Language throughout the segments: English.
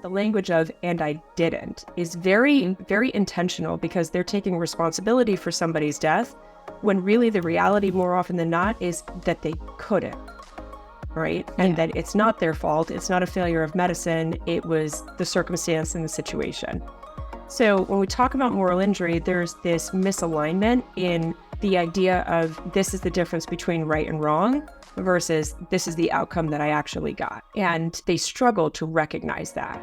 the language of, and I didn't, is very, very intentional because they're taking responsibility for somebody's death when really the reality more often than not is that they couldn't, right? And that it's not their fault. It's not a failure of medicine. It was the circumstance and the situation. So when we talk about moral injury, there's this misalignment in the idea of this is the difference between right and wrong versus this is the outcome that I actually got. And they struggle to recognize that.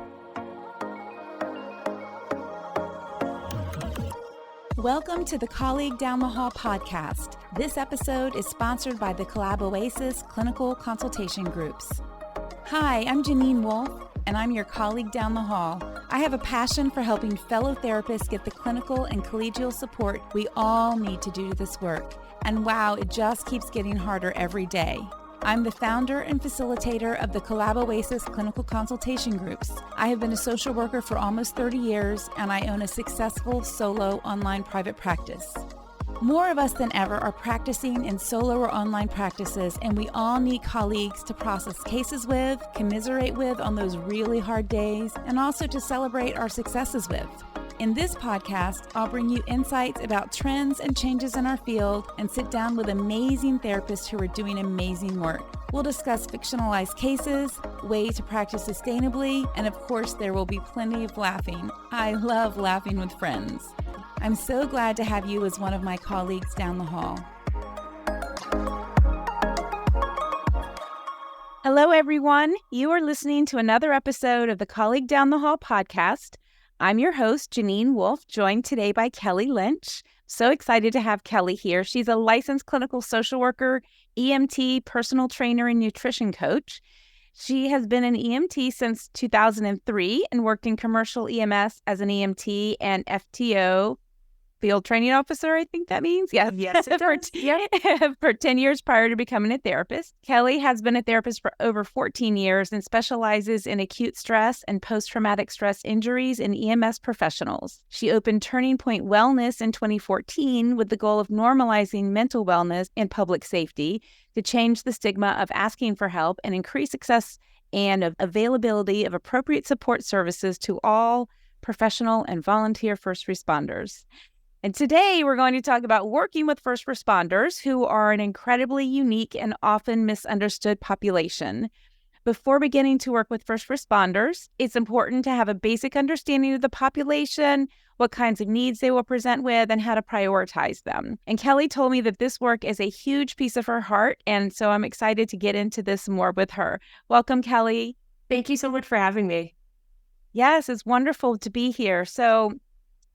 Welcome to the Colleague Down the Hall podcast. This episode is sponsored by the Collab Oasis Clinical Consultation Groups. Hi, I'm Janine Wolf, and I'm your colleague down the hall. I have a passion for helping fellow therapists get the clinical and collegial support we all need to do this work. And wow, it just keeps getting harder every day. I'm the founder and facilitator of the Collab Oasis Clinical Consultation Groups. I have been a social worker for almost 30 years, and I own a successful solo online private practice. More of us than ever are practicing in solo or online practices, and we all need colleagues to process cases with, commiserate with on those really hard days, and also to celebrate our successes with. In this podcast, I'll bring you insights about trends and changes in our field and sit down with amazing therapists who are doing amazing work. We'll discuss fictionalized cases, ways to practice sustainably, and of course, there will be plenty of laughing. I love laughing with friends. I'm so glad to have you as one of my colleagues down the hall. Hello, everyone. You are listening to another episode of the Colleague Down the Hall podcast. I'm your host, Janine Wolf, joined today by Kelly Lynch. So excited to have Kelly here. She's a licensed clinical social worker, EMT, personal trainer, and nutrition coach. She has been an EMT since 2003 and worked in commercial EMS as an EMT and FTO, field training officer, I think that means. Yes, it does. For 10 years prior to becoming a therapist. Kelly has been a therapist for over 14 years and specializes in acute stress and post-traumatic stress injuries in EMS professionals. She opened Turning Point Wellness in 2014 with the goal of normalizing mental wellness and public safety to change the stigma of asking for help and increase access and availability of appropriate support services to all professional and volunteer first responders. And today we're going to talk about working with first responders who are an incredibly unique and often misunderstood population. Before beginning to work with first responders, it's important to have a basic understanding of the population, what kinds of needs they will present with, and how to prioritize them. And Kelly told me that this work is a huge piece of her heart, and so I'm excited to get into this more with her. Welcome, Kelly. Thank you so much for having me. Yes, it's wonderful to be here. So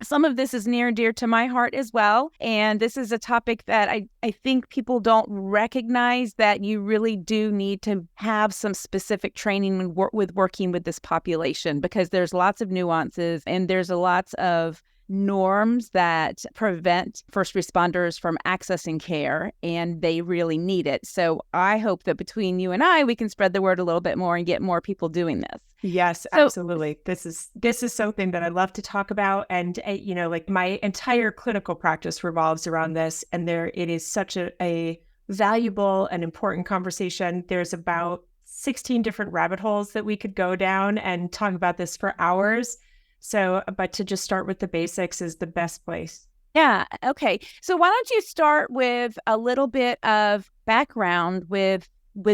some of this is near and dear to my heart as well. And this is a topic that I think people don't recognize, that you really do need to have some specific training with working with this population, because there's lots of nuances and there's lots of norms that prevent first responders from accessing care, and they really need it. So I hope that between you and I, we can spread the word a little bit more and get more people doing this. Yes, absolutely. This is something that I love to talk about. And, like my entire clinical practice revolves around this. And it is such a valuable and important conversation. There's about 16 different rabbit holes that we could go down and talk about this for hours. So, but to just start with the basics is the best place. Yeah. Okay. So why don't you start with a little bit of background with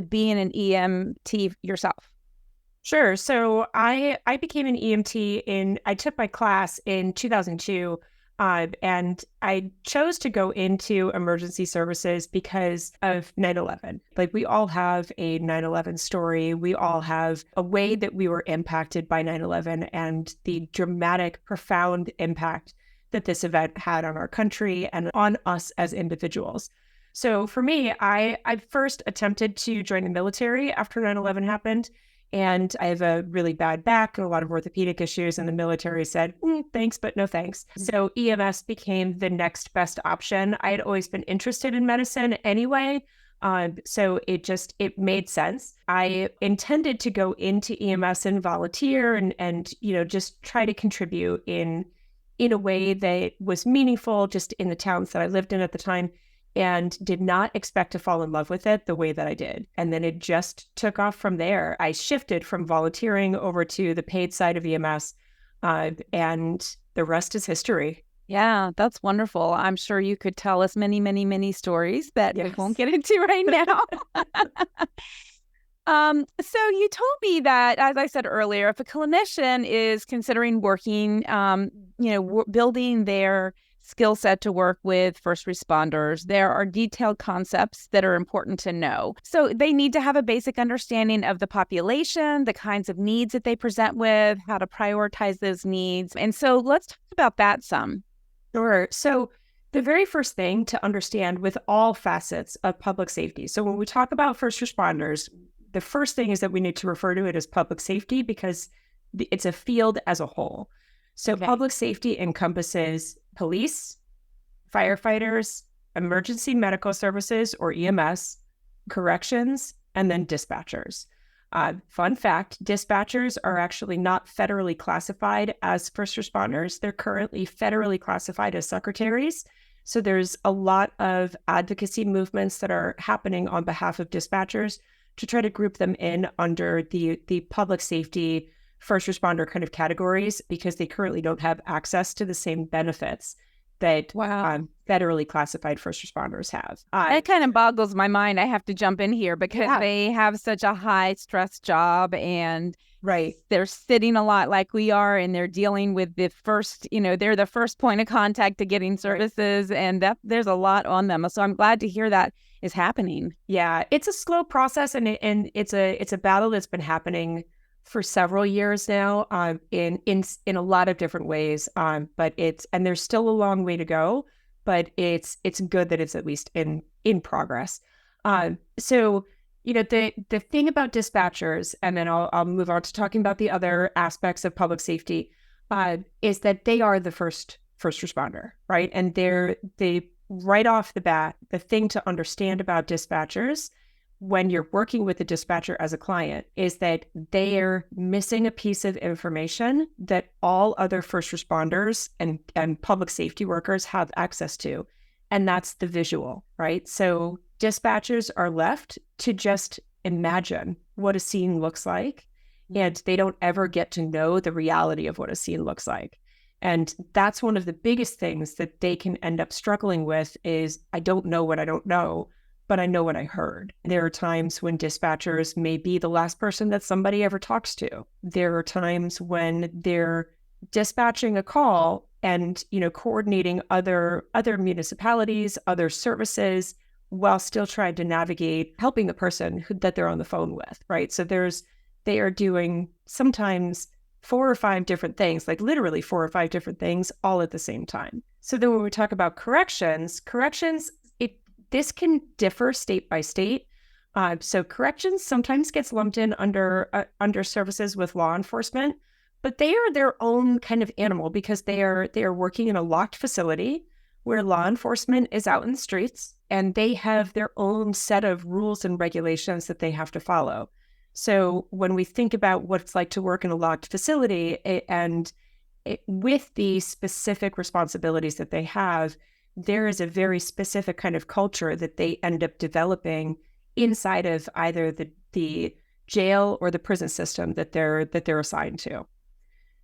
being an EMT yourself? Sure. So I became an EMT I took my class in 2002, and I chose to go into emergency services because of 9/11. Like, we all have a 9/11 story. We all have a way that we were impacted by 9/11 and the dramatic, profound impact that this event had on our country and on us as individuals. So for me, I first attempted to join the military after 9/11 happened. And I have a really bad back and a lot of orthopedic issues. And the military said, thanks, but no thanks. So EMS became the next best option. I had always been interested in medicine anyway. So it made sense. I intended to go into EMS and volunteer and just try to contribute in a way that was meaningful just in the towns that I lived in at the time. and did not expect to fall in love with it the way that I did. And then it just took off from there. I shifted from volunteering over to the paid side of EMS, and the rest is history. Yeah, that's wonderful. I'm sure you could tell us many, many, many stories that we won't get into right now. So you told me that, as I said earlier, if a clinician is considering working, building their skill set to work with first responders, there are detailed concepts that are important to know. So they need to have a basic understanding of the population, the kinds of needs that they present with, how to prioritize those needs. And so let's talk about that some. Sure. So the very first thing to understand with all facets of public safety. So when we talk about first responders, the first thing is that we need to refer to it as public safety because it's a field as a whole. So public safety encompasses police, firefighters, emergency medical services or EMS, corrections, and then dispatchers. Fun fact, dispatchers are actually not federally classified as first responders. They're currently federally classified as secretaries. So there's a lot of advocacy movements that are happening on behalf of dispatchers to try to group them in under the public safety first responder kind of categories because they currently don't have access to the same benefits that federally classified first responders have. That kind of boggles my mind. I have to jump in here because they have such a high stress job and they're sitting a lot like we are and they're dealing with the first, they're the first point of contact to getting services and that there's a lot on them. So I'm glad to hear that is happening. Yeah, it's a slow process and it's a battle that's been happening for several years now, in a lot of different ways. But there's still a long way to go, but it's good that it's at least in progress. So the thing about dispatchers, and then I'll move on to talking about the other aspects of public safety, is that they are the first responder, right? And they right off the bat, the thing to understand about dispatchers when you're working with a dispatcher as a client is that they're missing a piece of information that all other first responders and public safety workers have access to. And that's the visual, right? So dispatchers are left to just imagine what a scene looks like, and they don't ever get to know the reality of what a scene looks like. And that's one of the biggest things that they can end up struggling with is, I don't know what I don't know, but I know what I heard. There are times when dispatchers may be the last person that somebody ever talks to. There are times when they're dispatching a call and, coordinating other municipalities, other services, while still trying to navigate helping the person that they're on the phone with, right? So they are doing sometimes 4 or 5 different things, like literally 4 or 5 different things all at the same time. So then when we talk about corrections, this can differ state by state. So corrections sometimes gets lumped in under services with law enforcement, but they are their own kind of animal because they are working in a locked facility where law enforcement is out in the streets and they have their own set of rules and regulations that they have to follow. So when we think about what it's like to work in a locked facility with the specific responsibilities that they have, there is a very specific kind of culture that they end up developing inside of either the jail or the prison system that they're assigned to.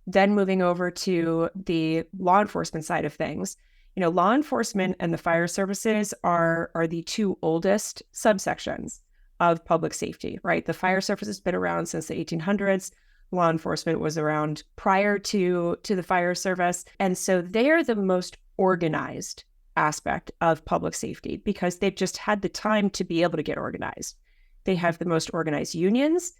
Then moving over to the law enforcement side of things, law enforcement and the fire services are the 2 oldest subsections of public safety, right? The fire service has been around since the 1800s. Law enforcement was around prior to the fire service. And so they're the most organized aspect of public safety because they've just had the time to be able to get organized. They have the most organized unions.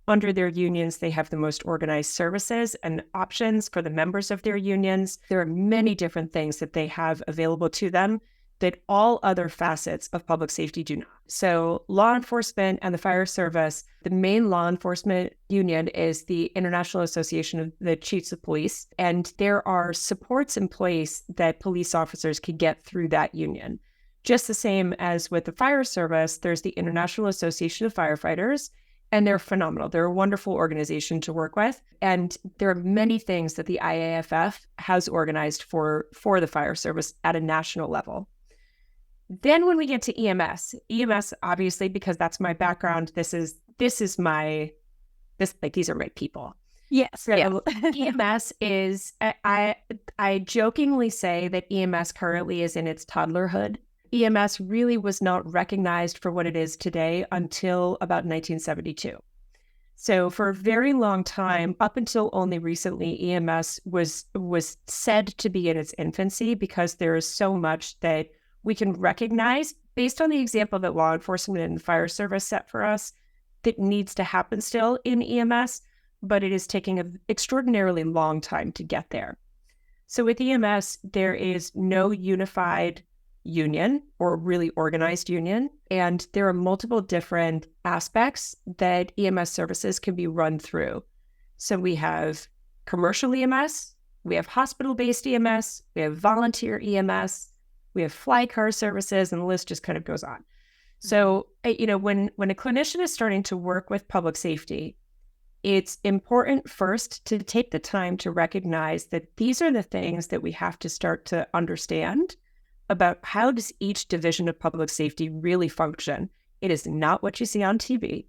Under their unions, they have the most organized services and options for the members of their unions. There are many different things that they have available to them that all other facets of public safety do not. So law enforcement and the fire service, the main law enforcement union is the International Association of the Chiefs of Police. And there are supports in place that police officers can get through that union. Just the same as with the fire service, there's the International Association of Firefighters, and they're phenomenal. They're a wonderful organization to work with. And there are many things that the IAFF has organized for the fire service at a national level. Then when we get to EMS, obviously, because that's my background, these are my people. Yes. So Yes. EMS is, I jokingly say that EMS currently is in its toddlerhood. EMS really was not recognized for what it is today until about 1972. So for a very long time, up until only recently, EMS was said to be in its infancy because there is so much that we can recognize based on the example that law enforcement and the fire service set for us that needs to happen still in EMS, but it is taking an extraordinarily long time to get there. So with EMS, there is no unified union or really organized union, and there are multiple different aspects that EMS services can be run through. So we have commercial EMS, we have hospital-based EMS, we have volunteer EMS, we have fly car services, and the list just kind of goes on. So, when a clinician is starting to work with public safety, it's important first to take the time to recognize that these are the things that we have to start to understand about how does each division of public safety really function. It is not what you see on TV.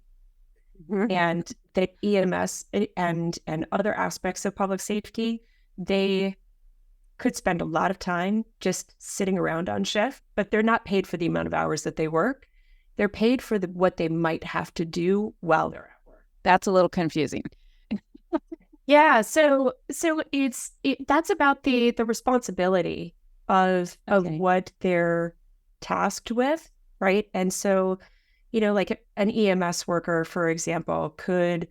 Mm-hmm. And that EMS and other aspects of public safety, they could spend a lot of time just sitting around on shift, but they're not paid for the amount of hours that they work. They're paid for what they might have to do while they're at work. That's a little confusing. Yeah, so that's about the responsibility of what they're tasked with, right? And so, like an EMS worker, for example, could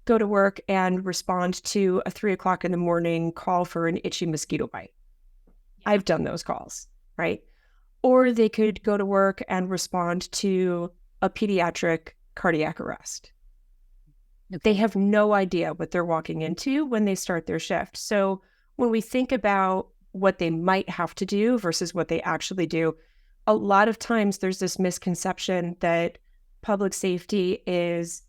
go to work and respond to a 3:00 in the morning call for an itchy mosquito bite. I've done those calls, right? Or they could go to work and respond to a pediatric cardiac arrest. Okay. They have no idea what they're walking into when they start their shift. So when we think about what they might have to do versus what they actually do, a lot of times there's this misconception that public safety is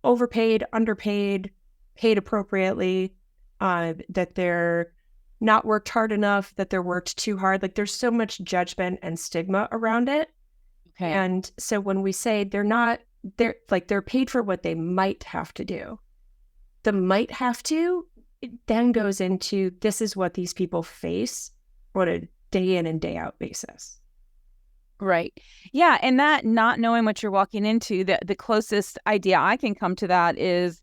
overpaid, underpaid, paid appropriately, that they're not worked hard enough, that they're worked too hard. Like there's so much judgment and stigma around it. Okay. And so when we say they're paid for what they might have to do, the might have to, it then goes into this is what these people face on a day in and day out basis. Right. Yeah. And that not knowing what you're walking into, the closest idea I can come to that is,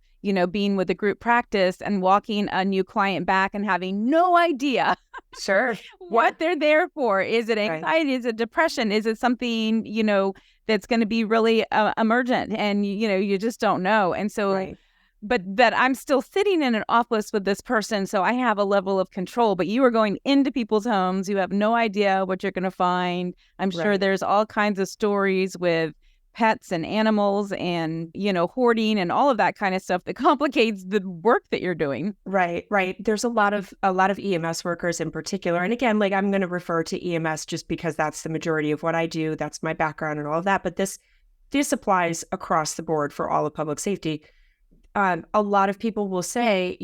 being with a group practice and walking a new client back and having no idea sure what they're there for. Is it anxiety? Right. Is it depression? Is it something, that's going to be really emergent and, you just don't know. And so, right. But that I'm still sitting in an office with this person, so I have a level of control. But you are going into people's homes. You have no idea what you're going to find. I'm sure there's all kinds of stories with pets and animals and, hoarding and all of that kind of stuff that complicates the work that you're doing. Right. There's a lot of EMS workers in particular. And again, like I'm going to refer to EMS just because that's the majority of what I do. That's my background and all of that. But this applies across the board for all of public safety. A lot of people will say,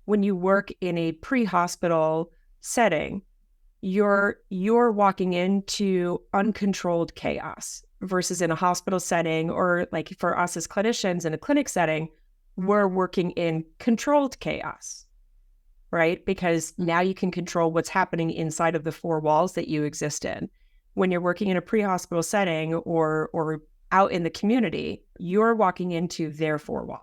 when you work in a pre-hospital setting, you're walking into uncontrolled chaos versus in a hospital setting, or like for us as clinicians in a clinic setting, we're working in controlled chaos, right? Because now you can control what's happening inside of the four walls that you exist in. When you're working in a pre-hospital setting or out in the community, you're walking into their four walls.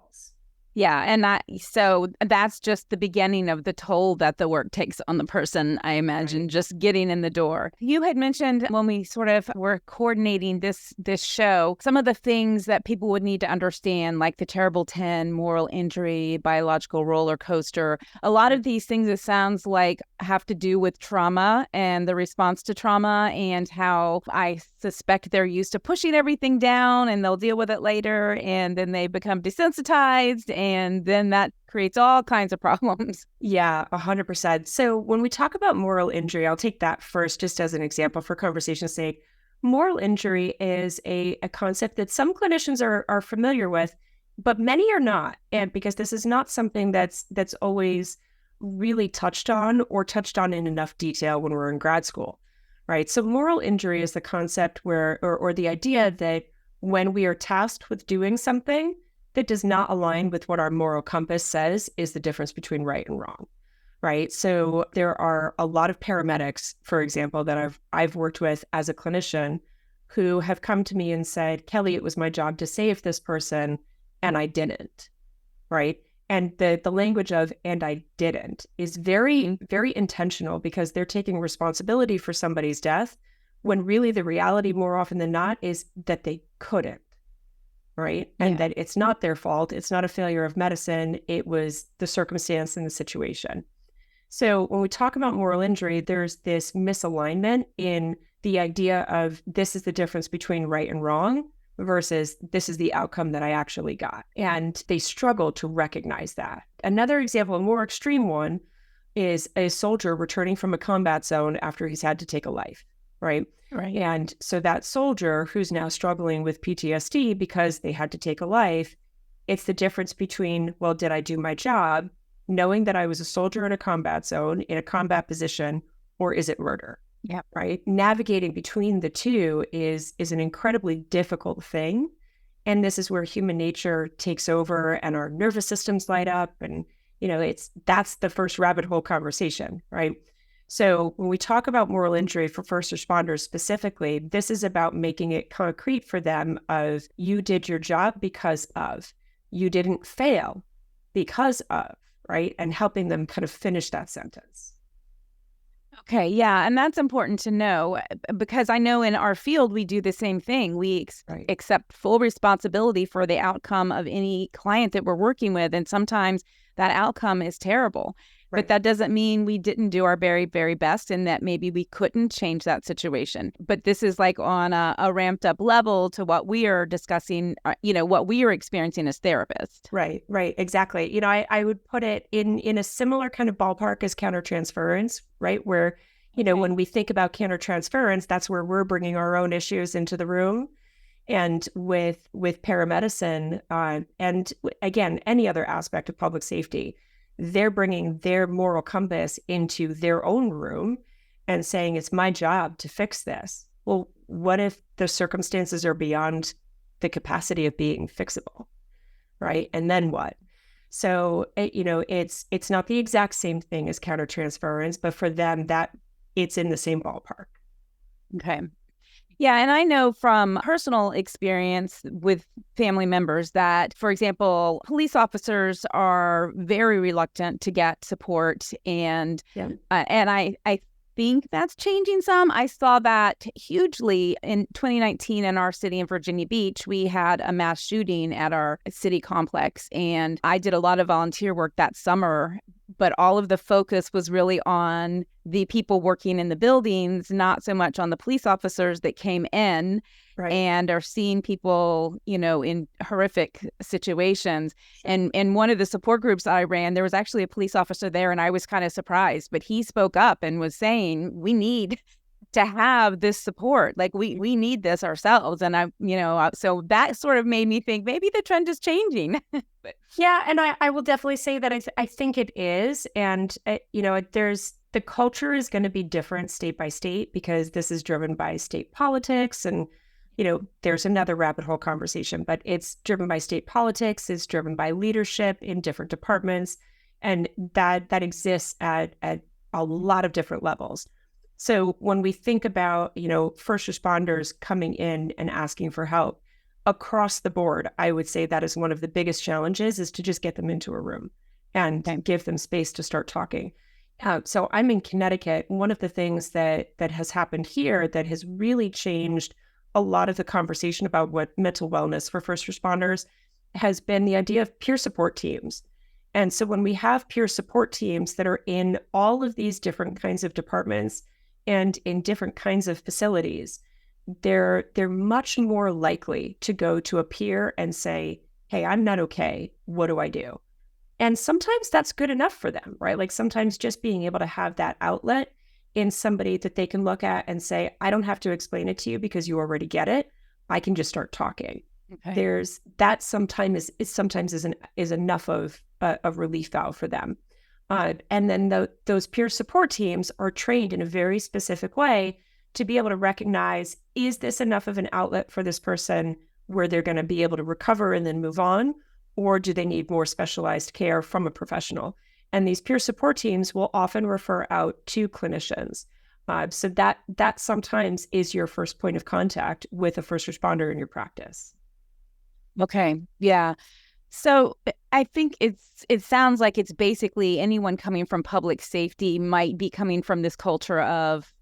Yeah. And so that's just the beginning of the toll that the work takes on the person, I imagine, just getting in the door. You had mentioned when we sort of were coordinating this show, some of the things that people would need to understand, like the terrible 10, moral injury, biological roller coaster. A lot of these things, it sounds like, have to do with trauma and the response to trauma, and how I suspect they're used to pushing everything down and they'll deal with it later, and then they become desensitized, and then that creates all kinds of problems. Yeah, 100%. So when we talk about moral injury, I'll take that first just as an example for conversation's sake. Moral injury is a concept that some clinicians are familiar with, but many are not. And because this is not something that's always really touched on or touched on in enough detail when we're in grad school. right? So moral injury is the concept where, or the idea that when we are tasked with doing something that does not align with what our moral compass says is the difference between right and wrong, right? So there are a lot of paramedics, for example, that I've worked with as a clinician who have come to me and said, Kelly, it was my job to save this person and I didn't, right? And the language of "and I didn't" is very, very intentional because they're taking responsibility for somebody's death when really the reality more often than not is that they couldn't, right? And that it's not their fault. It's not a failure of medicine. It was the circumstance and the situation. So when we talk about moral injury, there's this misalignment in the idea of this is the difference between right and wrong versus this is the outcome that I actually got. And they struggle to recognize that. Another example, a more extreme one, is a soldier returning from a combat zone after he's had to take a life, right? Right. And so that soldier who's now struggling with PTSD because they had to take a life, it's the difference between, well, did I do my job, knowing that I was a soldier in a combat zone, in a combat position, or is it murder? Yeah. Right. Navigating between the two is an incredibly difficult thing. And this is where human nature takes over and our nervous systems light up. And, that's the first rabbit hole conversation, right? So when we talk about moral injury for first responders specifically, this is about making it concrete for them of you did your job because of, you didn't fail because of, right? And helping them kind of finish that sentence. Okay, yeah, and that's important to know because I know in our field we do the same thing. We accept full responsibility for the outcome of any client that we're working with, and sometimes that outcome is terrible. Right. But that doesn't mean we didn't do our very, very best and that maybe we couldn't change that situation. But this is like on a ramped up level to what we are discussing, what we are experiencing as therapists. Right, exactly. I would put it in a similar kind of ballpark as countertransference, right? Where, when we think about countertransference, that's where we're bringing our own issues into the room. And with paramedicine, and again, any other aspect of public safety, they're bringing their moral compass into their own room and saying, it's my job to fix this. Well, what if the circumstances are beyond the capacity of being fixable, right? And then what? So, it's not the exact same thing as countertransference, but for them, that it's in the same ballpark. Okay. Yeah, and I know from personal experience with family members that, for example, police officers are very reluctant to get support, and I think that's changing some. I saw that hugely in 2019 in our city in Virginia Beach. We had a mass shooting at our city complex, and I did a lot of volunteer work that summer, but all of the focus was really on the people working in the buildings, not so much on the police officers that came in and are seeing people, in horrific situations. And in one of the support groups I ran, there was actually a police officer there, and I was kind of surprised, but he spoke up and was saying, we need to have this support. Like we need this ourselves. And so that sort of made me think maybe the trend is changing. Yeah. And I will definitely say that I think it is. And, the culture is going to be different state by state because this is driven by state politics. And, there's another rabbit hole conversation, but it's driven by state politics. It's driven by leadership in different departments. And that exists at a lot of different levels. So when we think about, first responders coming in and asking for help across the board, I would say that is one of the biggest challenges is to just get them into a room and give them space to start talking. So I'm in Connecticut. One of the things that has happened here that has really changed a lot of the conversation about what mental wellness for first responders has been the idea of peer support teams. And so when we have peer support teams that are in all of these different kinds of departments and in different kinds of facilities, they're much more likely to go to a peer and say, hey, I'm not okay. What do I do? And sometimes that's good enough for them, right? Like sometimes just being able to have that outlet in somebody that they can look at and say, I don't have to explain it to you because you already get it. I can just start talking. Okay. There's that sometimes is enough of a relief valve for them. And then those peer support teams are trained in a very specific way to be able to recognize, is this enough of an outlet for this person where they're going to be able to recover and then move on? Or do they need more specialized care from a professional? And these peer support teams will often refer out to clinicians. So that sometimes is your first point of contact with a first responder in your practice. Okay. Yeah. So I think it sounds like it's basically anyone coming from public safety might be coming from this culture of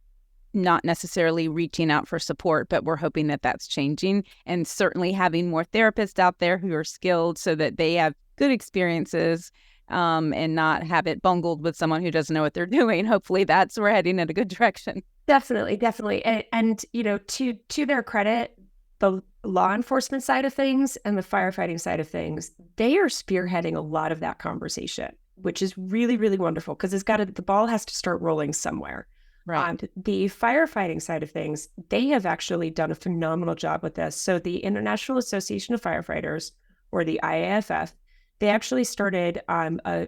not necessarily reaching out for support, but we're hoping that that's changing, and certainly having more therapists out there who are skilled so that they have good experiences, and not have it bungled with someone who doesn't know what they're doing. Hopefully we're heading in a good direction. Definitely, definitely. And to their credit, the law enforcement side of things and the firefighting side of things, they are spearheading a lot of that conversation, which is really, really wonderful because the ball has to start rolling somewhere. Right. The firefighting side of things, they have actually done a phenomenal job with this. So the International Association of Firefighters, or the IAFF, they actually started a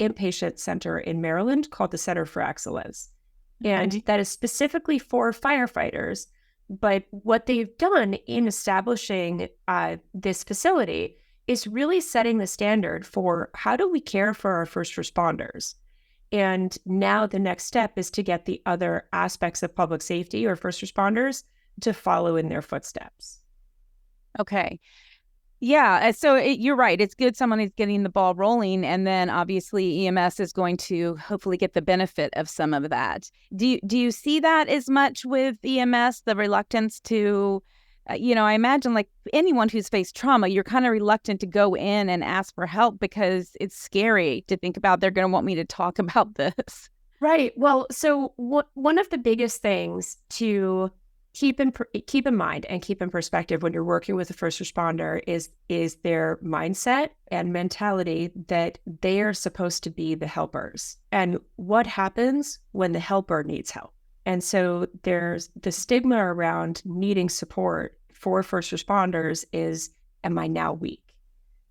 inpatient center in Maryland called the Center for Excellence. And that is specifically for firefighters. But what they've done in establishing this facility is really setting the standard for how do we care for our first responders. And now the next step is to get the other aspects of public safety or first responders to follow in their footsteps. Okay. Yeah. So you're right. It's good someone is getting the ball rolling, and then obviously EMS is going to hopefully get the benefit of some of that. Do you see that as much with EMS, the reluctance to, I imagine like anyone who's faced trauma, you're kind of reluctant to go in and ask for help because it's scary to think about they're going to want me to talk about this. Right. Well, so one of the biggest things to keep in mind and keep in perspective when you're working with a first responder is their mindset and mentality that they are supposed to be the helpers. And what happens when the helper needs help? And so there's the stigma around needing support for first responders is, am I now weak?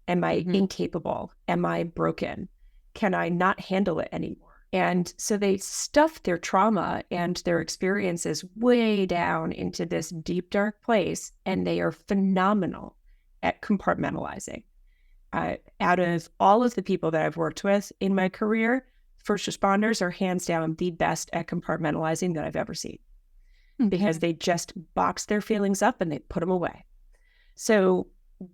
Am I incapable? Am I broken? Can I not handle it anymore? And so they stuff their trauma and their experiences way down into this deep, dark place, and they are phenomenal at compartmentalizing. Out of all of the people that I've worked with in my career, first responders are hands down the best at compartmentalizing that I've ever seen, because they just box their feelings up and they put them away. So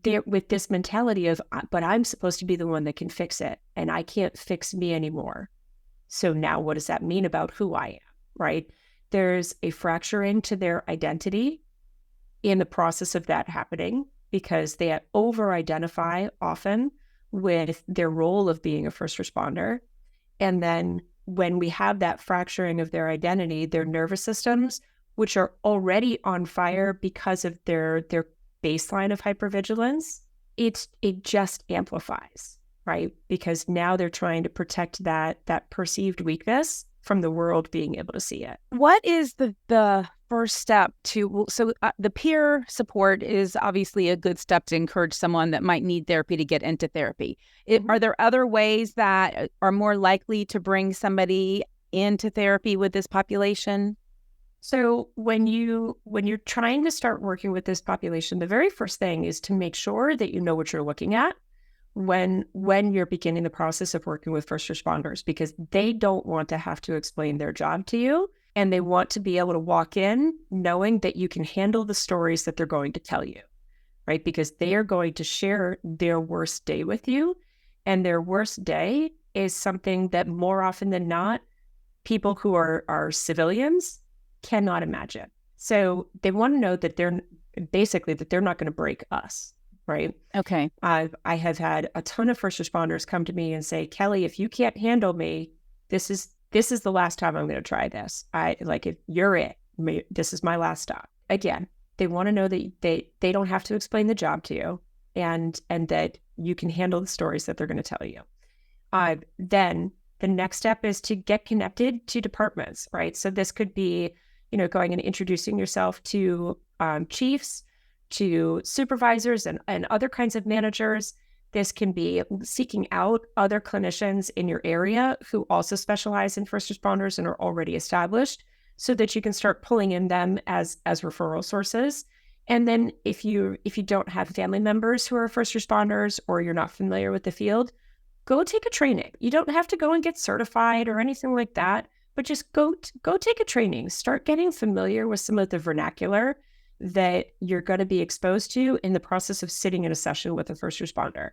they're with this mentality of, but I'm supposed to be the one that can fix it, and I can't fix me anymore. So now what does that mean about who I am, right? There's a fracturing to their identity in the process of that happening because they over-identify often with their role of being a first responder. And then when we have that fracturing of their identity, their nervous systems, which are already on fire because of their baseline of hypervigilance, it just amplifies. Right? Because now they're trying to protect that perceived weakness from the world being able to see it. What is the first step to, so the peer support is obviously a good step to encourage someone that might need therapy to get into therapy. Are there other ways that are more likely to bring somebody into therapy with this population? So when you're trying to start working with this population, the very first thing is to make sure that you know what you're looking at when you're beginning the process of working with first responders, because they don't want to have to explain their job to you, and they want to be able to walk in knowing that you can handle the stories that they're going to tell you, right? Because they are going to share their worst day with you, and their worst day is something that more often than not, people who are civilians cannot imagine. So they want to know that they're not going to break us. Right. Okay. I have had a ton of first responders come to me and say, Kelly, if you can't handle me, this is the last time I'm going to try this. If you're it, this is my last stop. Again, they want to know that they don't have to explain the job to you, and that you can handle the stories that they're going to tell you. Then the next step is to get connected to departments. Right. So this could be, going and introducing yourself to chiefs, to supervisors and other kinds of managers. This can be seeking out other clinicians in your area who also specialize in first responders and are already established, so that you can start pulling in them as referral sources. And then if you don't have family members who are first responders or you're not familiar with the field, go take a training. You don't have to go and get certified or anything like that, but just go take a training. Start getting familiar with some of the vernacular that you're going to be exposed to in the process of sitting in a session with a first responder.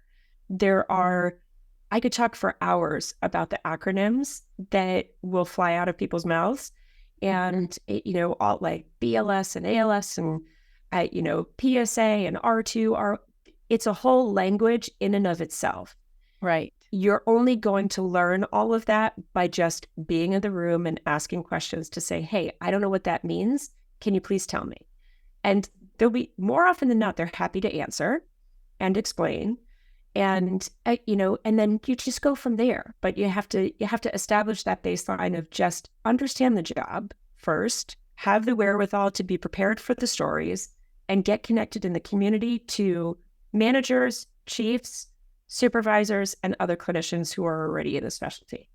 I could talk for hours about the acronyms that will fly out of people's mouths, and all like BLS and ALS and PSA and R2 it's a whole language in and of itself. Right. You're only going to learn all of that by just being in the room and asking questions to say, hey, I don't know what that means. Can you please tell me? And they'll be, more often than not, they're happy to answer and explain. And, and then you just go from there. But you have to establish that baseline of just understand the job first, have the wherewithal to be prepared for the stories, and get connected in the community to managers, chiefs, supervisors, and other clinicians who are already in the specialty.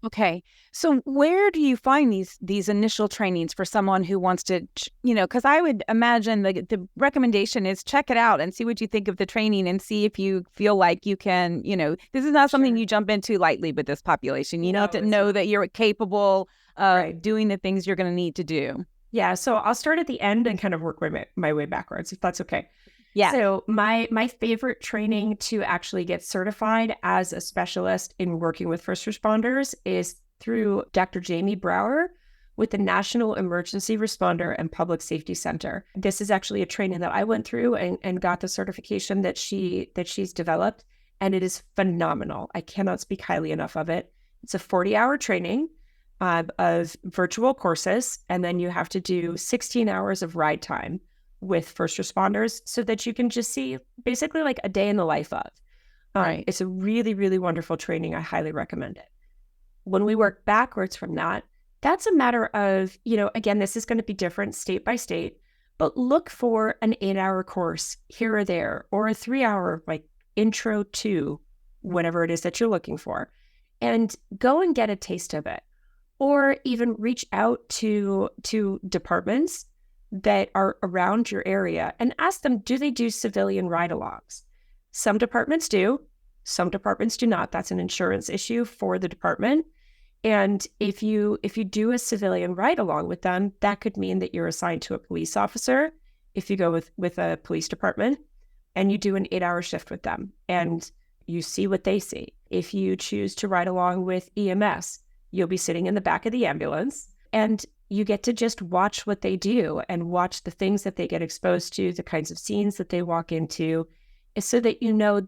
Okay. So where do you find these initial trainings for someone who wants to, because I would imagine the recommendation is check it out and see what you think of the training and see if you feel like you can, this is not something you jump into lightly with this population. You have to know that you're capable of doing the things you're going to need to do. Yeah. So I'll start at the end and kind of work my way backwards, if that's okay. Yeah. So my favorite training to actually get certified as a specialist in working with first responders is through Dr. Jamie Brower with the National Emergency Responder and Public Safety Center. This is actually a training that I went through and got the certification that she's developed, and it is phenomenal. I cannot speak highly enough of it. It's a 40-hour training of virtual courses, and then you have to do 16 hours of ride time with first responders so that you can just see basically like a day in the life of. Right. It's a really, really wonderful training. I highly recommend it. When we work backwards from that, that's a matter of, again, this is going to be different state by state, but look for an 8-hour course here or there, or a 3-hour like intro to whatever it is that you're looking for, and go and get a taste of it. Or even reach out to departments that are around your area and ask them, do they do civilian ride-alongs? Some departments do, some departments do not. That's an insurance issue for the department. And if you do a civilian ride-along with them, that could mean that you're assigned to a police officer if you go with a police department, and you do an 8-hour shift with them and you see what they see. If you choose to ride along with EMS, you'll be sitting in the back of the ambulance, and you get to just watch what they do and watch the things that they get exposed to, the kinds of scenes that they walk into, so that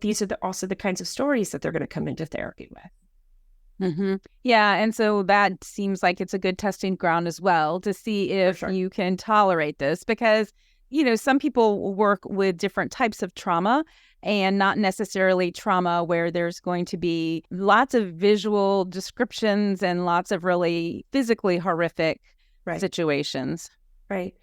these are also the kinds of stories that they're going to come into therapy with. Mm-hmm. Yeah. And so that seems like it's a good testing ground as well to see if you can tolerate this, because, some people work with different types of trauma, and not necessarily trauma where there's going to be lots of visual descriptions and lots of really physically horrific situations. Right.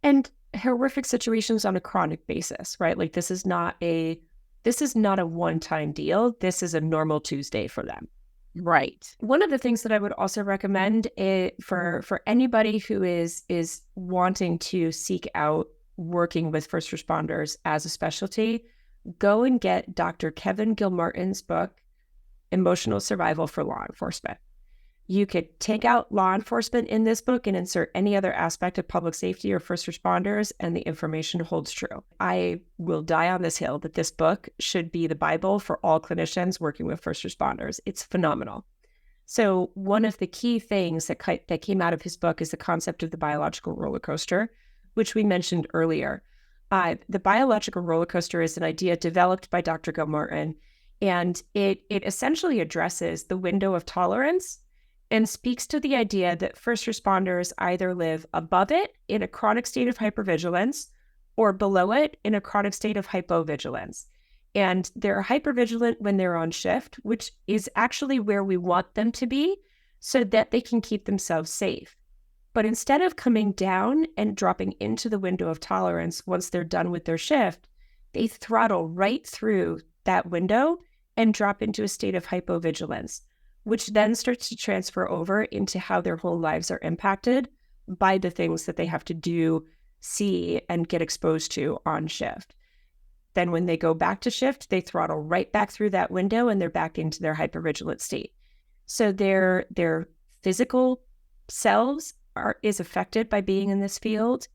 And horrific situations on a chronic basis, right? Like this is not a one-time deal. This is a normal Tuesday for them. Right. One of the things that I would also recommend for anybody who is wanting to seek out working with first responders as a specialty, go and get Dr. Kevin Gilmartin's book, Emotional Survival for Law Enforcement. You could take out law enforcement in this book and insert any other aspect of public safety or first responders, and the information holds true. I will die on this hill that this book should be the Bible for all clinicians working with first responders. It's phenomenal. So one of the key things that came out of his book is the concept of the biological roller coaster, which we mentioned earlier. The biological roller coaster is an idea developed by Dr. Gilmartin, and it essentially addresses the window of tolerance and speaks to the idea that first responders either live above it in a chronic state of hypervigilance or below it in a chronic state of hypovigilance. And they're hypervigilant when they're on shift, which is actually where we want them to be so that they can keep themselves safe. But instead of coming down and dropping into the window of tolerance once they're done with their shift, they throttle right through that window and drop into a state of hypovigilance, which then starts to transfer over into how their whole lives are impacted by the things that they have to do, see, and get exposed to on shift. Then when they go back to shift, they throttle right back through that window and they're back into their hypervigilant state. So their physical selves is affected by being in this field.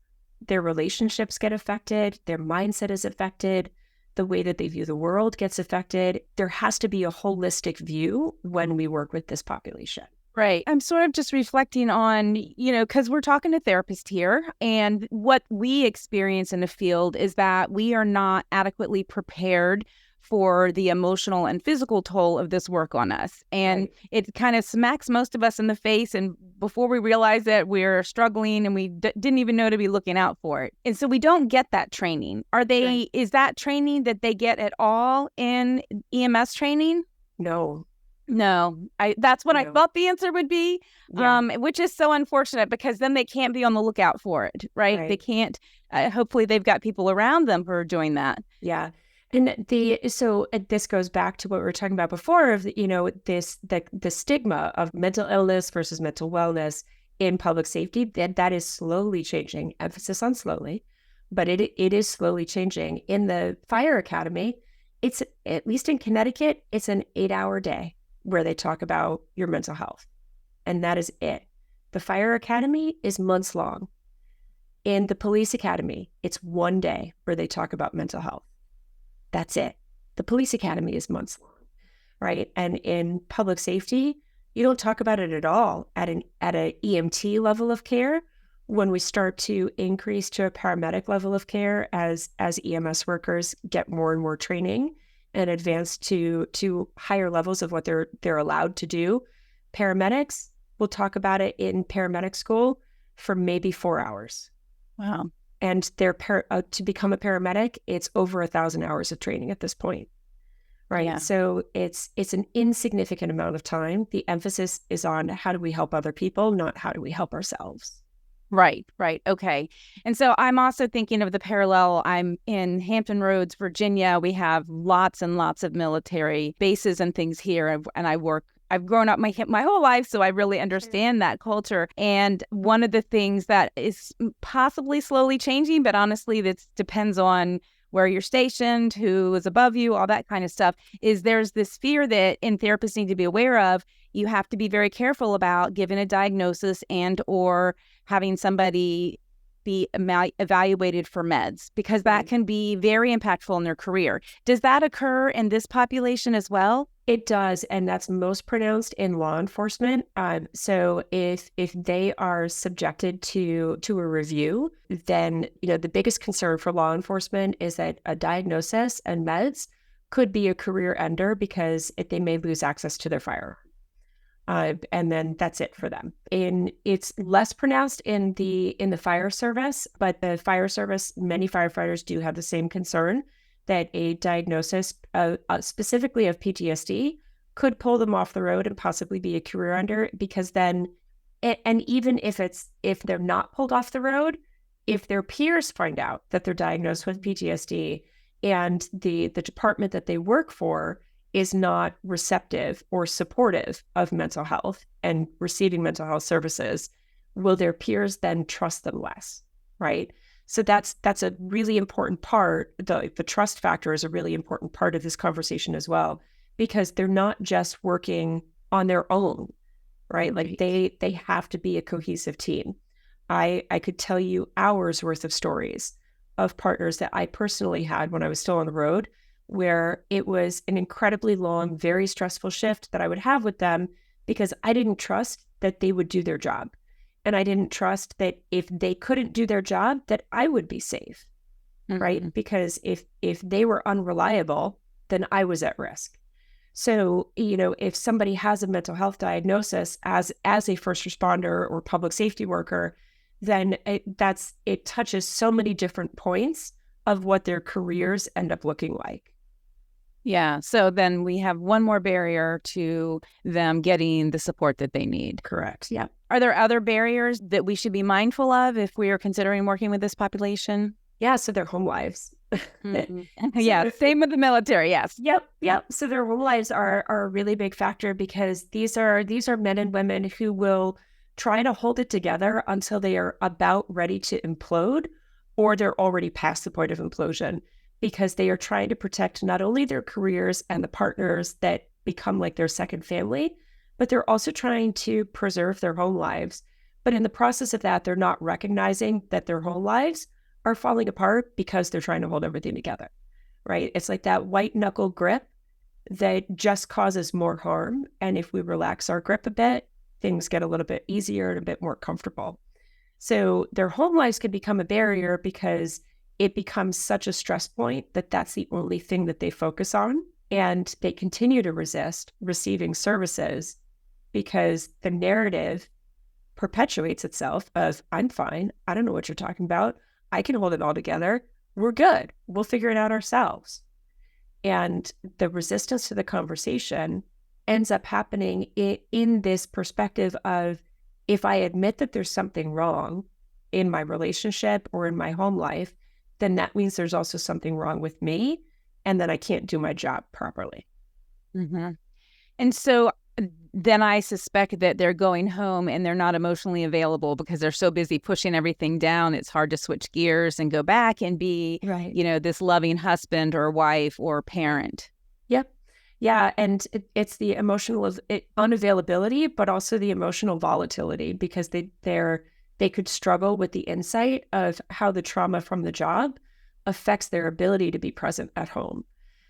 Their relationships get affected. Their mindset is affected. The way that they view the world gets affected. There has to be a holistic view when we work with this population. Right. I'm sort of just reflecting on, because we're talking to therapists here, and what we experience in the field is that we are not adequately prepared for the emotional and physical toll of this work on us. And it kind of smacks most of us in the face. And before we realize that, we're struggling and we didn't even know to be looking out for it. And so we don't get that training. Is that training that they get at all in EMS training? No. That's what I thought the answer would be, which is so unfortunate, because then they can't be on the lookout for it, right? They can't, hopefully they've got people around them who are doing that. Yeah. And so this goes back to what we were talking about before of, the stigma of mental illness versus mental wellness in public safety, that is slowly changing, emphasis on slowly, but it is slowly changing. In the fire academy, it's, at least in Connecticut, it's an 8-hour day where they talk about your mental health. And that is it. The fire academy is months long. In the police academy, it's one day where they talk about mental health. That's it. The police academy is months long, right? And in public safety, you don't talk about it at all at an EMT level of care. When we start to increase to a paramedic level of care as EMS workers get more and more training and advance to higher levels of what they're allowed to do, paramedics will talk about it in paramedic school for maybe 4 hours. Wow. And to become a paramedic, it's over 1,000 hours of training at this point, right? Yeah. So it's an insignificant amount of time. The emphasis is on how do we help other people, not how do we help ourselves. Right. Okay. And so I'm also thinking of the parallel. I'm in Hampton Roads, Virginia. We have lots and lots of military bases and things here. And I've grown up my whole life, so I really understand that culture. And one of the things that is possibly slowly changing, but honestly, that depends on where you're stationed, who is above you, all that kind of stuff, is there's this fear that therapists need to be aware of. You have to be very careful about giving a diagnosis and or having somebody be evaluated for meds, because that can be very impactful in their career. Does that occur in this population as well? It does, and that's most pronounced in law enforcement. So if they are subjected to a review, then the biggest concern for law enforcement is that a diagnosis and meds could be a career ender because they may lose access to their firearm. And then that's it for them. And it's less pronounced in the fire service, but the fire service, many firefighters do have the same concern that a diagnosis, specifically of PTSD, could pull them off the road and possibly be a career ender. Because then, and even if they're not pulled off the road, if their peers find out that they're diagnosed with PTSD and the department that they work for is not receptive or supportive of mental health and receiving mental health services, will their peers then trust them less, right? So that's a really important part. The trust factor is a really important part of this conversation as well, because they're not just working on their own, right? Like they have to be a cohesive team. I could tell you hours worth of stories of partners that I personally had when I was still on the road, where it was an incredibly long, very stressful shift that I would have with them because I didn't trust that they would do their job. And I didn't trust that if they couldn't do their job, that I would be safe, right? Because if they were unreliable, then I was at risk. So, if somebody has a mental health diagnosis as a first responder or public safety worker, then it touches so many different points of what their careers end up looking like. Yeah. So then we have one more barrier to them getting the support that they need. Correct. Yeah. Are there other barriers that we should be mindful of if we are considering working with this population? Yeah. So their home lives. Yeah. Same with the military. Yes. Yep. So their home lives are a really big factor, because these are men and women who will try to hold it together until they are about ready to implode, or they're already past the point of implosion, because they are trying to protect not only their careers and the partners that become like their second family, but they're also trying to preserve their home lives. But in the process of that, they're not recognizing that their whole lives are falling apart because they're trying to hold everything together, right? It's like that white knuckle grip that just causes more harm. And if we relax our grip a bit, things get a little bit easier and a bit more comfortable. So their home lives can become a barrier because it becomes such a stress point that that's the only thing that they focus on. And they continue to resist receiving services because the narrative perpetuates itself of, I'm fine. I don't know what you're talking about. I can hold it all together. We're good. We'll figure it out ourselves. And the resistance to the conversation ends up happening in this perspective of, if I admit that there's something wrong in my relationship or in my home life, then that means there's also something wrong with me, and then I can't do my job properly. Mm-hmm. And so then I suspect that they're going home and they're not emotionally available because they're so busy pushing everything down. It's hard to switch gears and go back and be, right, this loving husband or wife or parent. Yep. Yeah. And it's the emotional unavailability, but also the emotional volatility, because they could struggle with the insight of how the trauma from the job affects their ability to be present at home.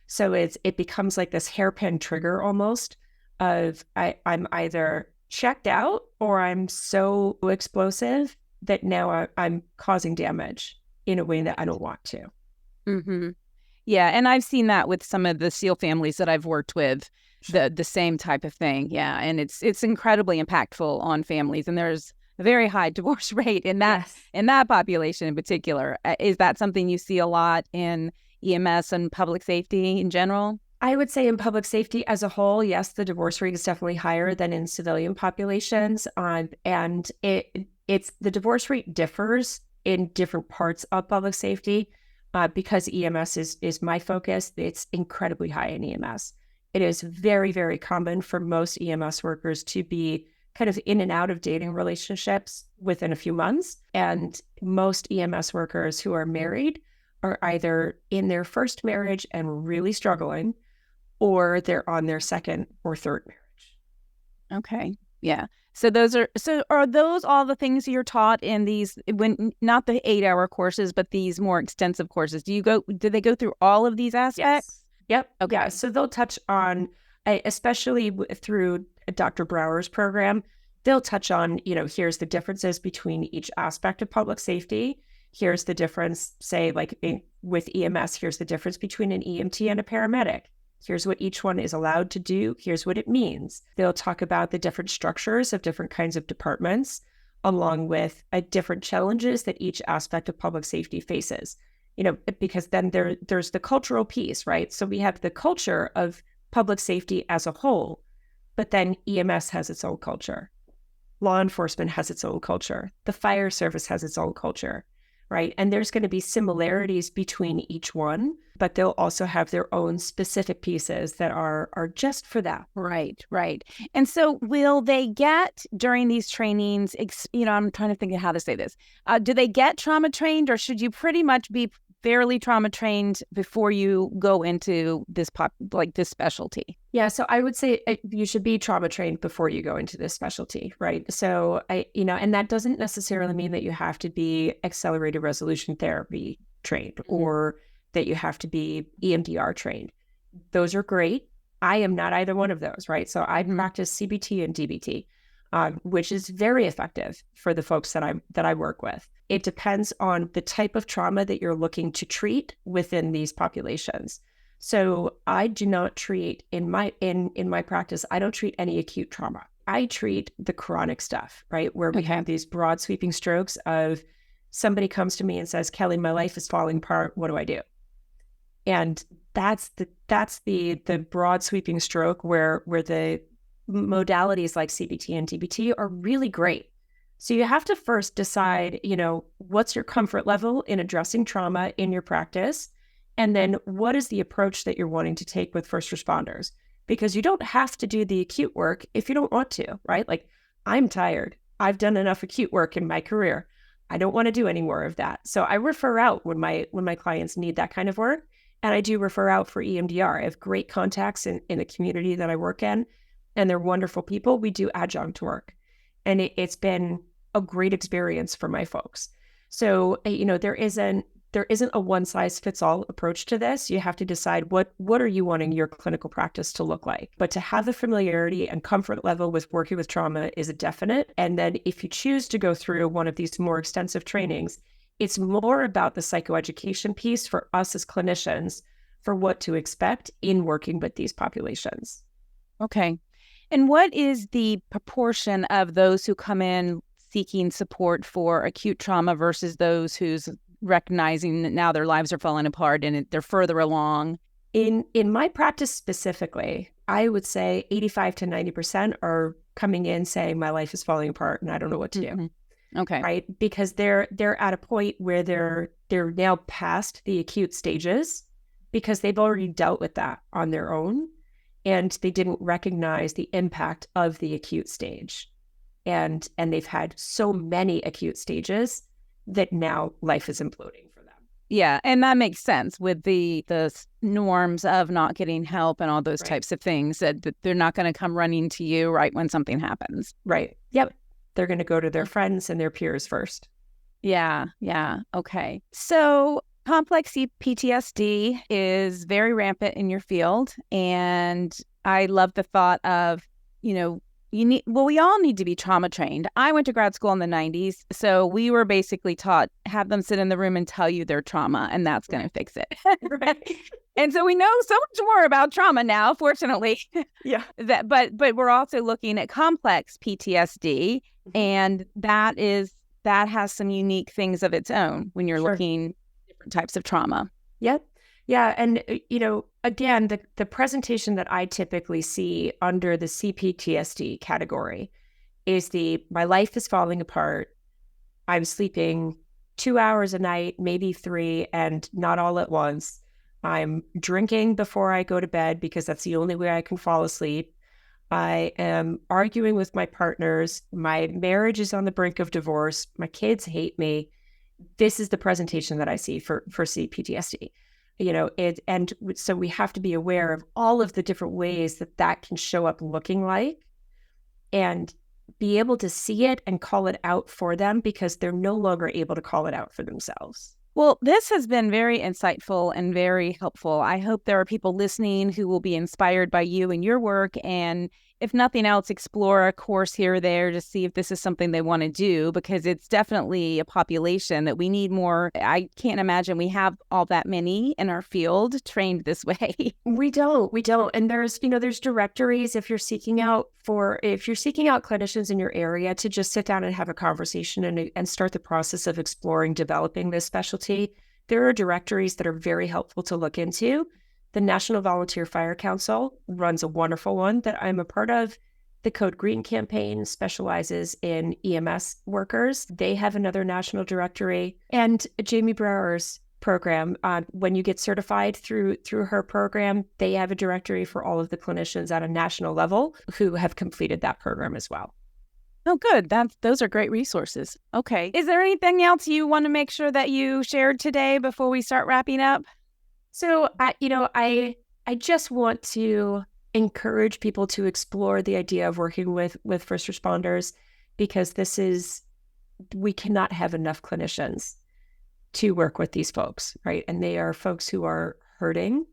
So it becomes like this hairpin trigger almost of, I'm either checked out or I'm so explosive that now I'm causing damage in a way that I don't want to. Mm-hmm. Yeah, and I've seen that with some of the SEAL families that I've worked with, the same type of thing. Yeah, and it's incredibly impactful on families, and there's a very high divorce rate in that Yes. in that population in particular. Is that something you see a lot in EMS and public safety in general? I would say in public safety as a whole, yes, the divorce rate is definitely higher than in civilian populations. And it's the divorce rate differs in different parts of public safety. Because EMS is my focus, it's incredibly high in EMS. It is very, very common for most EMS workers to be kind of in and out of dating relationships within a few months. And most EMS workers who are married are either in their first marriage and really struggling, or they're on their second or third marriage. Okay. Yeah. So are those all the things you're taught in these, when not the 8-hour courses, but these more extensive courses? Do they go through all of these aspects? Yes. Yep. Okay. Yeah. So they'll touch on, especially through Dr. Brower's program, they'll touch on, here's the differences between each aspect of public safety. Here's the difference, say, like with EMS, here's the difference between an EMT and a paramedic. Here's what each one is allowed to do. Here's what it means. They'll talk about the different structures of different kinds of departments, along with different challenges that each aspect of public safety faces. Because then there's the cultural piece, right? So we have the culture of public safety as a whole, but then EMS has its own culture. Law enforcement has its own culture. The fire service has its own culture, right? And there's going to be similarities between each one, but they'll also have their own specific pieces that are just for that. Right, right. And so will they get during these trainings, I'm trying to think of how to say this. Do they get trauma trained, or should you pretty much be fairly trauma trained before you go into this this specialty? Yeah, so I would say you should be trauma trained before you go into this specialty, right? So and that doesn't necessarily mean that you have to be accelerated resolution therapy trained, or that you have to be EMDR trained. Those are great. I am not either one of those, right? So I practice CBT and DBT, which is very effective for the folks that I work with. It depends on the type of trauma that you're looking to treat within these populations. So I do not treat in my practice, I don't treat any acute trauma. I treat the chronic stuff, right? Where we have these broad sweeping strokes of, somebody comes to me and says, Kelly, my life is falling apart. What do I do? And that's the broad sweeping stroke where the modalities like CBT and DBT are really great. So you have to first decide, what's your comfort level in addressing trauma in your practice? And then what is the approach that you're wanting to take with first responders? Because you don't have to do the acute work if you don't want to, right? Like, I'm tired. I've done enough acute work in my career. I don't want to do any more of that. So I refer out when my clients need that kind of work. And I do refer out for EMDR. I have great contacts in the community that I work in, and they're wonderful people. We do adjunct work. And it's been a great experience for my folks. So, there isn't a one size fits all approach to this. You have to decide what are you wanting your clinical practice to look like. But to have the familiarity and comfort level with working with trauma is a definite. And then if you choose to go through one of these more extensive trainings, it's more about the psychoeducation piece for us as clinicians for what to expect in working with these populations. Okay. And what is the proportion of those who come in seeking support for acute trauma versus those who's recognizing that now their lives are falling apart and they're further along? In my practice specifically, I would say 85 to 90% are coming in saying my life is falling apart and I don't know what to do. Mm-hmm. Okay. Right? Because they're at a point where they're now past the acute stages because they've already dealt with that on their own and they didn't recognize the impact of the acute stage. And they've had so many acute stages that now life is imploding for them. Yeah, and that makes sense with the norms of not getting help and all those types of things, that they're not going to come running to you right when something happens. Right. Yep. They're going to go to their friends and their peers first. Yeah. Okay. So complex PTSD is very rampant in your field. And I love the thought of, we all need to be trauma trained. I went to grad school in the 90s. So we were basically taught, have them sit in the room and tell you their trauma, and that's going to fix it. Right. And so we know so much more about trauma now, fortunately. Yeah. But we're also looking at complex PTSD, and that has some unique things of its own when you're looking at different types of trauma. Yep. Yeah. And, again, the presentation that I typically see under the CPTSD category is my life is falling apart. I'm sleeping 2 hours a night, maybe 3, and not all at once. I'm drinking before I go to bed because that's the only way I can fall asleep. I am arguing with my partners. My marriage is on the brink of divorce. My kids hate me. This is the presentation that I see for CPTSD. And so we have to be aware of all of the different ways that can show up looking like, and be able to see it and call it out for them because they're no longer able to call it out for themselves. Well, this has been very insightful and very helpful. I hope there are people listening who will be inspired by you and your work, and if nothing else, explore a course here or there to see if this is something they want to do, because it's definitely a population that we need more. I can't imagine we have all that many in our field trained this way. We don't. And there's directories if you're seeking out clinicians in your area to just sit down and have a conversation and start the process of exploring developing this specialty. There are directories that are very helpful to look into. The National Volunteer Fire Council runs a wonderful one that I'm a part of. The Code Green campaign specializes in EMS workers. They have another national directory. And Jamie Brower's program, when you get certified through her program, they have a directory for all of the clinicians at a national level who have completed that program as well. Oh, good. Those are great resources. Okay. Is there anything else you want to make sure that you shared today before we start wrapping up? So, I just want to encourage people to explore the idea of working with first responders, because we cannot have enough clinicians to work with these folks, right? And they are folks who are hurting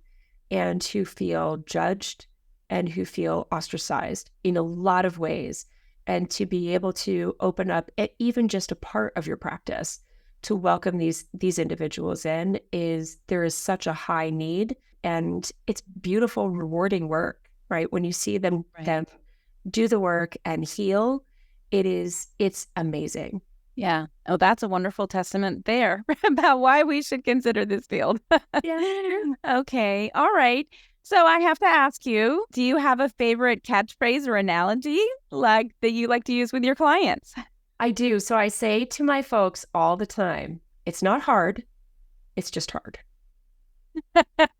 and who feel judged and who feel ostracized in a lot of ways. And to be able to open up even just a part of your practice to welcome these individuals in there is such a high need, and it's beautiful, rewarding work, right? When you see them do the work and heal, it's amazing. Yeah. Oh, that's a wonderful testament there about why we should consider this field. Yeah. Okay. All right. So I have to ask you, do you have a favorite catchphrase or analogy that you like to use with your clients? I do. So I say to my folks all the time, it's not hard, it's just hard.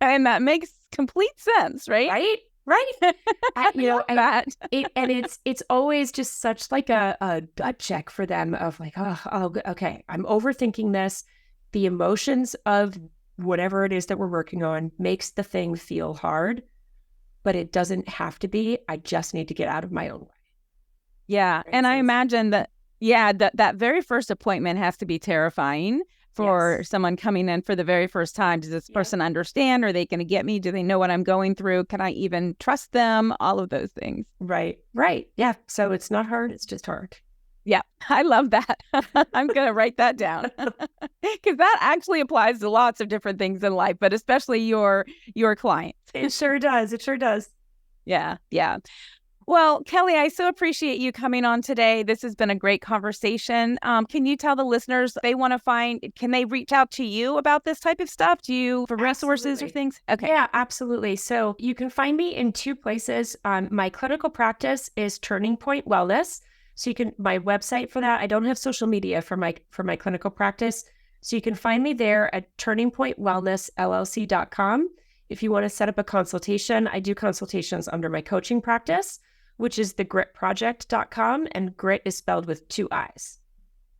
And that makes complete sense, right? Right. That. It's always just such like a gut check for them of like, okay, I'm overthinking this. The emotions of whatever it is that we're working on makes the thing feel hard, but it doesn't have to be. I just need to get out of my own way. Yeah. Right? And So I imagine that, that very first appointment has to be terrifying for someone coming in for the very first time. Does this person understand? Are they going to get me? Do they know what I'm going through? Can I even trust them? All of those things. Right. Yeah. So it's not hard. It's just hard. Yeah, I love that. I'm going to write that down because that actually applies to lots of different things in life, but especially your clients. It sure does. It sure does. Yeah. Well, Kelly, I so appreciate you coming on today. This has been a great conversation. Can you tell the listeners can they reach out to you about this type of stuff? For resources or things? Okay. Yeah, absolutely. So you can find me in two places. My clinical practice is Turning Point Wellness. So my website for that, I don't have social media for my clinical practice. So you can find me there at turningpointwellnessllc.com. If you want to set up a consultation, I do consultations under my coaching practice, which is thegritproject.com, and grit is spelled with 2 I's.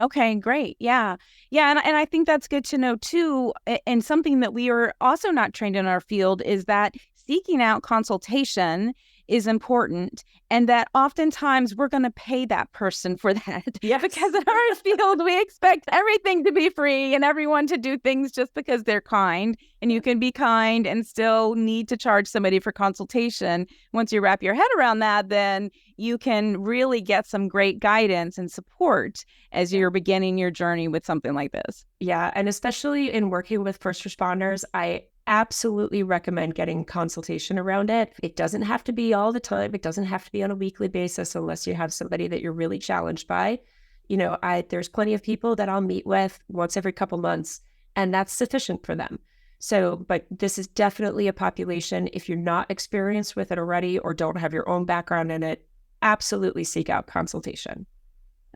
Okay, great. Yeah. And I think that's good to know too. And something that we are also not trained in our field is that seeking out consultation is important, and that oftentimes we're going to pay that person for that. Yes. Because in our field, we expect everything to be free and everyone to do things just because they're kind. And you can be kind and still need to charge somebody for consultation. Once you wrap your head around that, then you can really get some great guidance and support as you're beginning your journey with something like this. Yeah. And especially in working with first responders, I absolutely recommend getting consultation around it. It doesn't have to be all the time. It doesn't have to be on a weekly basis unless you have somebody that you're really challenged by. There's plenty of people that I'll meet with once every couple months, and that's sufficient for them. So, but this is definitely a population. If you're not experienced with it already or don't have your own background in it, absolutely seek out consultation.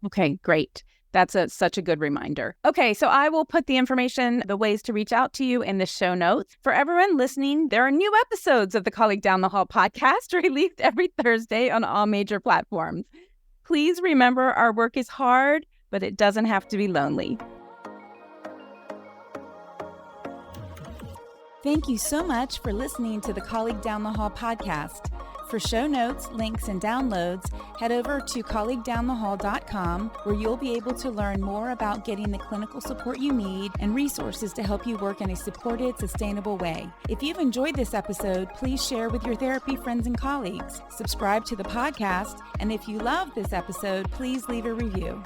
Okay, great. That's such a good reminder. Okay, so I will put the information, the ways to reach out to you in the show notes. For everyone listening, there are new episodes of the Colleague Down the Hall podcast released every Thursday on all major platforms. Please remember, our work is hard, but it doesn't have to be lonely. Thank you so much for listening to the Colleague Down the Hall podcast. For show notes, links, and downloads, head over to colleaguedownthehall.com, where you'll be able to learn more about getting the clinical support you need and resources to help you work in a supported, sustainable way. If you've enjoyed this episode, please share with your therapy friends and colleagues. Subscribe to the podcast, and if you love this episode, please leave a review.